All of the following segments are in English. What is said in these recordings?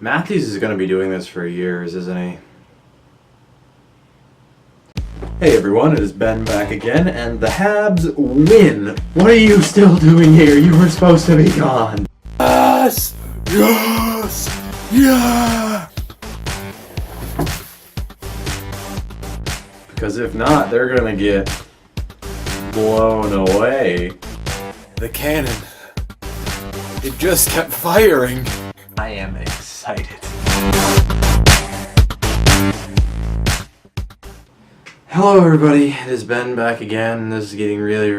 Matthews is going to be doing this for years, isn't he? Hey everyone, it is Ben back again, and the Habs win! What are you still doing here? You were supposed to be gone! Yes! Yes! Yeah! Because if not, they're going to get blown away. The cannon. It just kept firing. I am excited. Hello everybody, it is Ben back again. This is getting really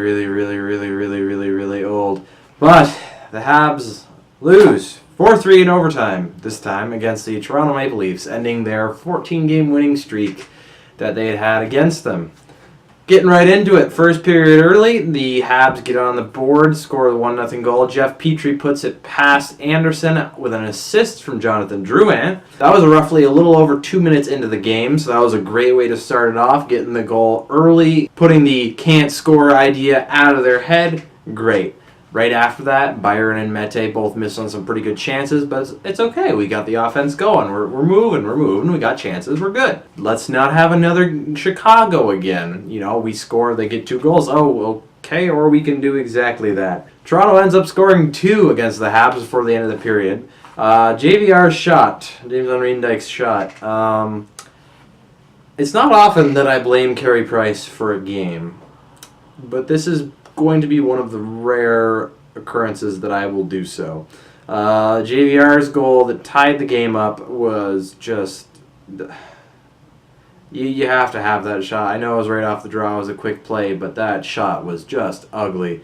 old. But the Habs lose 4-3 in overtime, this time against the Toronto Maple Leafs, ending their 14-game winning streak that they had against them. Getting right into it, first period early, the Habs get on the board, score the 1-0 goal. Jeff Petrie puts it past Anderson with an assist from Jonathan Drouin. That was roughly a little over 2 minutes into the game, so that was a great way to start it off, getting the goal early, putting the can't score idea out of their head. Great. Right after that, Byron and Mete both missed on some pretty good chances, but it's okay. We got the offense going. We're moving. We got chances. We're good. Let's not have another Chicago again. You know, we score, they get 2 goals. Oh, okay, or we can do exactly that. Toronto ends up scoring 2 against the Habs before the end of the period. JVR's shot, James Van Riendijk's shot. It's not often that I blame Carey Price for a game, but this is going to be one of the rare occurrences that I will do so. JVR's goal that tied the game up was just... You have to have that shot. I know it was right off the draw, it was a quick play, but that shot was just ugly.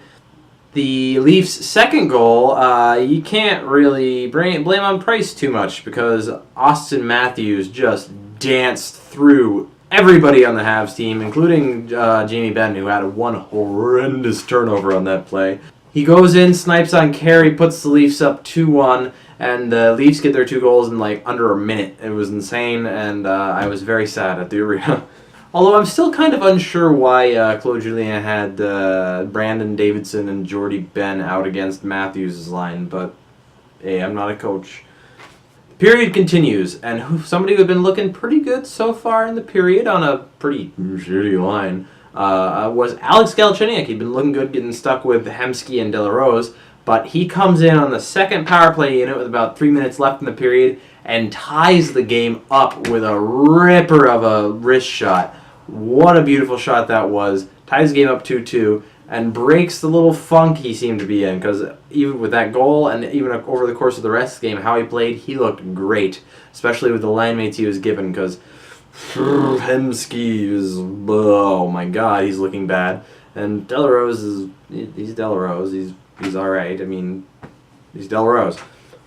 The Leafs' second goal, you can't really blame on Price too much because Auston Matthews just danced through everybody on the Habs team, including Jamie Benn, who had one horrendous turnover on that play. He goes in, snipes on Carey, puts the Leafs up 2-1, and the Leafs get their 2 goals in like under a minute. It was insane, and I was very sad at the arena. Although I'm still kind of unsure why Claude Julien had Brandon Davidson and Jordy Ben out against Matthews' line, but hey, I'm not a coach. Period continues, and somebody who had been looking pretty good so far in the period on a pretty shitty line was Alex Galchenyuk. He'd been looking good, getting stuck with Hemsky and De La Rose, but he comes in on the second power play unit with about 3 minutes left in the period and ties the game up with a ripper of a wrist shot. What a beautiful shot that was. Ties the game up 2-2. And breaks the little funk he seemed to be in, because even with that goal and even over the course of the rest of the game, how he played, he looked great, especially with the line mates he was given, because Hemsky is, oh my god, he's looking bad. And De La Rose he's De La Rose, he's alright, I mean, he's De La Rose.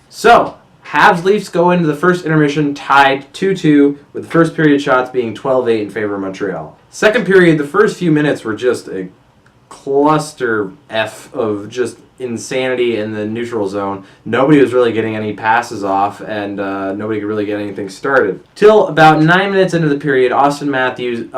So, Habs Leafs go into the first intermission tied 2-2, with the first period shots being 12-8 in favor of Montreal. Second period, the first few minutes were just a cluster F of just insanity in the neutral zone. Nobody was really getting any passes off, and nobody could really get anything started. Till about 9 minutes into the period, Auston Matthews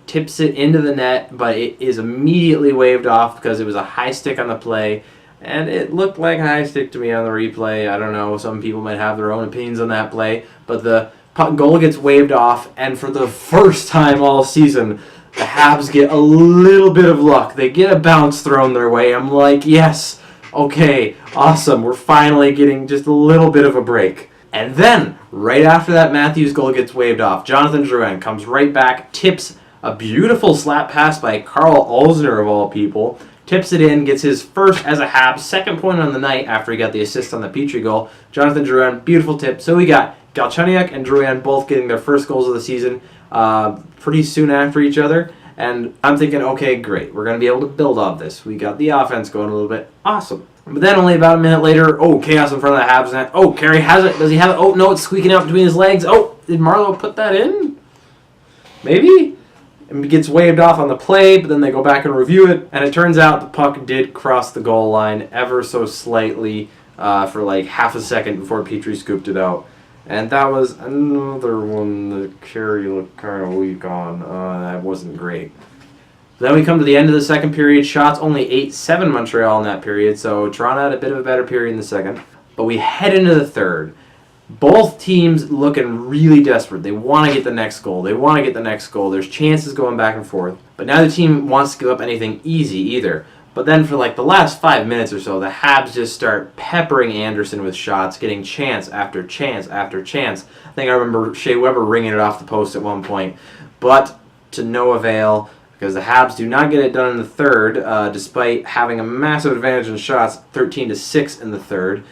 tips it into the net, but it is immediately waved off because it was a high stick on the play, and it looked like a high stick to me on the replay. I don't know, some people might have their own opinions on that play, but the goal gets waved off, and for the first time all season, the Habs get a little bit of luck. They get a bounce thrown their way. I'm like, yes, okay, awesome. We're finally getting just a little bit of a break. And then, right after that Matthews goal gets waved off, Jonathan Drouin comes right back, tips a beautiful slap pass by Carl Alzner, of all people, tips it in, gets his first as a Habs, second point on the night after he got the assist on the Petrie goal. Jonathan Drouin, beautiful tip. So we got Galchenyuk and Drouin both getting their first goals of the season pretty soon after each other, and I'm thinking, okay, great, we're going to be able to build off this. We got the offense going a little bit. Awesome. But then only about a minute later, chaos in front of the Habs net. Oh, Carey has it. Does he have it? Oh, no, it's squeaking out between his legs. Oh, did Marleau put that in? Maybe? And it gets waved off on the play, but then they go back and review it, and it turns out the puck did cross the goal line ever so slightly for like half a second before Petrie scooped it out. And that was another one that Carey looked kind of weak on. That wasn't great. Then we come to the end of the second period. Shots only 8-7 Montreal in that period, so Toronto had a bit of a better period in the second. But we head into the third. Both teams looking really desperate. They want to get the next goal. There's chances going back and forth. But neither team wants to give up anything easy either. But then for like the last 5 minutes or so, the Habs just start peppering Anderson with shots, getting chance after chance after chance. I think I remember Shea Weber ringing it off the post at one point. But to no avail, because the Habs do not get it done in the third, despite having a massive advantage in shots, 13-6 in the third.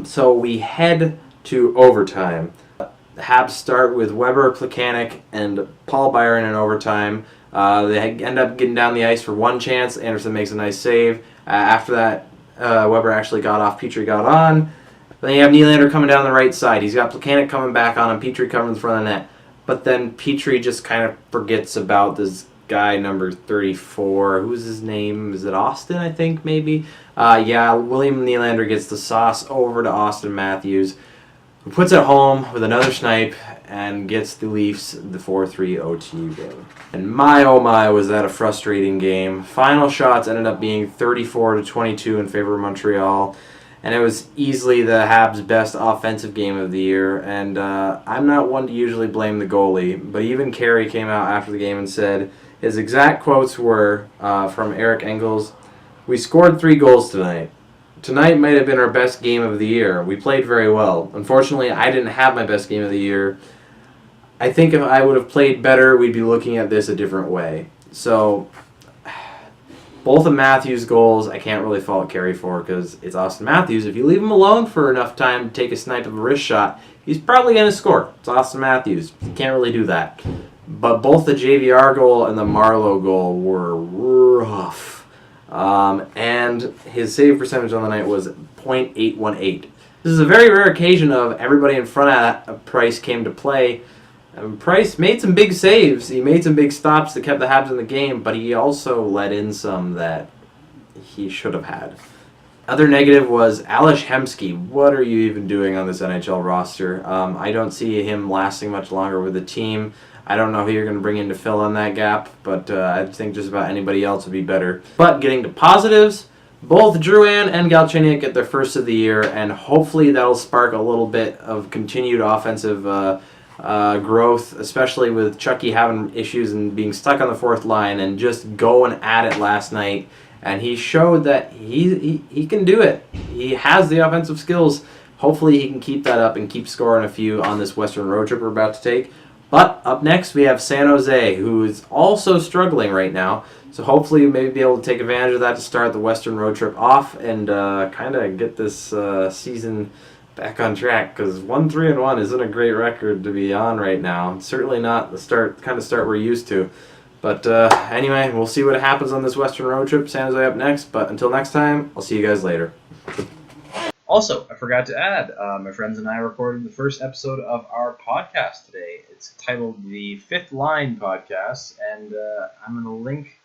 So we head to overtime. The Habs start with Weber, Plekanec, and Paul Byron in overtime. They end up getting down the ice for one chance. Anderson makes a nice save. After that, Weber actually got off. Petrie got on. Then you have Nylander coming down the right side. He's got Plekanec coming back on him. Petrie coming in front of the net. But then Petrie just kind of forgets about this guy number 34. Who's his name? Is it Austin, I think, maybe? William Nylander gets the sauce over to Austin Matthews, who puts it home with another snipe and gets the Leafs the 4-3 OT game. And my oh my, was that a frustrating game. Final shots ended up being 34-22 in favor of Montreal, and it was easily the Habs' best offensive game of the year. And I'm not one to usually blame the goalie, but even Carey came out after the game and said his exact quotes were from Eric Engels, "We scored 3 goals tonight. Tonight might have been our best game of the year. We played very well. Unfortunately, I didn't have my best game of the year. I think if I would have played better, we'd be looking at this a different way." So, both of Matthews' goals, I can't really fault Carey for because it's Austin Matthews. If you leave him alone for enough time to take a snipe of a wrist shot, he's probably going to score. It's Austin Matthews. You can't really do that. But both the JVR goal and the Marleau goal were rough. And his save percentage on the night was .818. This is a very rare occasion of everybody in front of Price came to play. Price made some big saves. He made some big stops that kept the Habs in the game, but he also let in some that he should have had. Other negative was Ales Hemsky. What are you even doing on this NHL roster? I don't see him lasting much longer with the team. I don't know who you're going to bring in to fill in that gap, but I think just about anybody else would be better. But getting to positives, both Drouin and Galchenyuk get their first of the year, and hopefully that'll spark a little bit of continued offensive growth, especially with Chucky having issues and being stuck on the fourth line and just going at it last night. And he showed that he can do it. He has the offensive skills. Hopefully he can keep that up and keep scoring a few on this Western road trip we're about to take. But up next we have San Jose, who is also struggling right now. So hopefully we may be able to take advantage of that to start the Western road trip off and kind of get this season back on track, because 1-3-1 isn't a great record to be on right now. It's certainly not the start we're used to. But anyway, we'll see what happens on this Western road trip. San Jose up next. But until next time, I'll see you guys later. Also, I forgot to add, my friends and I recorded the first episode of our podcast today. It's titled the Fifth Line Podcast, and I'm going to link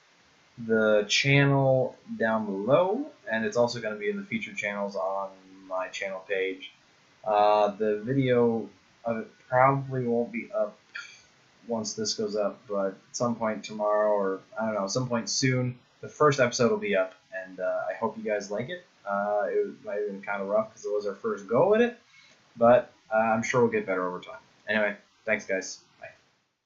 the channel down below, and it's also going to be in the featured channels on my channel page. The video of it probably won't be up once this goes up, but at some point tomorrow, or I don't know, some point soon, the first episode will be up, and I hope you guys like it. It might have been kind of rough because it was our first go at it, but I'm sure we'll get better over time. Anyway, thanks guys.